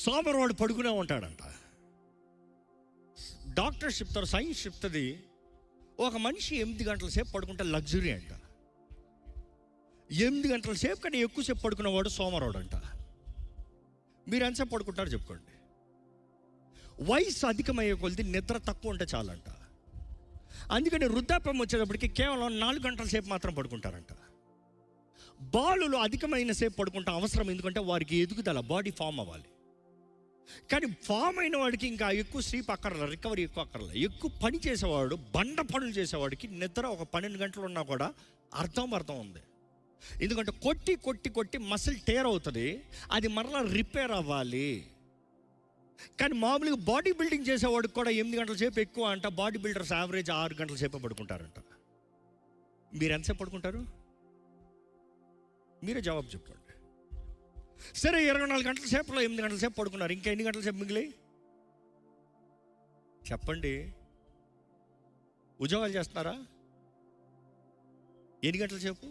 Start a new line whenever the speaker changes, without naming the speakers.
సోమరివాడు పడుకునే ఉంటాడంట. డాక్టర్స్ చెప్తారు, సైన్స్ చెప్తుంది, ఒక మనిషి 8 గంటల సేపు పడుకుంటే లగ్జరీ అంట. 8 గంటల సేపు కానీ ఎక్కువసేపు పడుకునేవాడు సోమరివాడు అంట. మీరు ఎంతసేపు పడుకుంటారో చెప్పుకోండి. వయసు అధికమయ్యే కొద్ది నిద్ర తక్కువ ఉంటే చాలంట. అందుకని వృద్ధాప్యం వచ్చేటప్పటికి కేవలం 4 గంటల సేపు మాత్రం పడుకుంటారంట. బాలులు అధికమైన సేపు పడుకుంటే అవసరం, ఎందుకంటే వారికి ఎదుగుదల, బాడీ ఫామ్ అవ్వాలి. కానీ ఫామ్ అయిన వాడికి ఇంకా ఎక్కువ స్లీప్ అక్కర్ల, రికవరీ ఎక్కువ అక్కర్ల. ఎక్కువ పని చేసేవాడు, బండ పనులు చేసేవాడికి నిద్ర ఒక 12 గంటలు ఉన్నా కూడా అర్థం ఉంది. ఎందుకంటే కొట్టి కొట్టి కొట్టి మసిల్ టేర్ అవుతుంది, అది మరలా రిపేర్ అవ్వాలి. కానీ మామూలుగా బాడీ బిల్డింగ్ చేసేవాడికి కూడా 8 గంటల సేపు ఎక్కువ అంట. బాడీ బిల్డర్స్ యావరేజ్ 6 గంటల సేపు పడుకుంటారంట. మీరు ఎంతసేపు పడుకుంటారు? మీరే జవాబు చెప్పండి. సరే, 24 గంటల సేపులో 8 గంటల సేపు పడుకున్నారు, ఇంకా ఎన్ని గంటల సేపు మిగిలి చెప్పండి? ఉద్యోగాలు చేస్తున్నారా? ఎన్ని గంటల సేపు?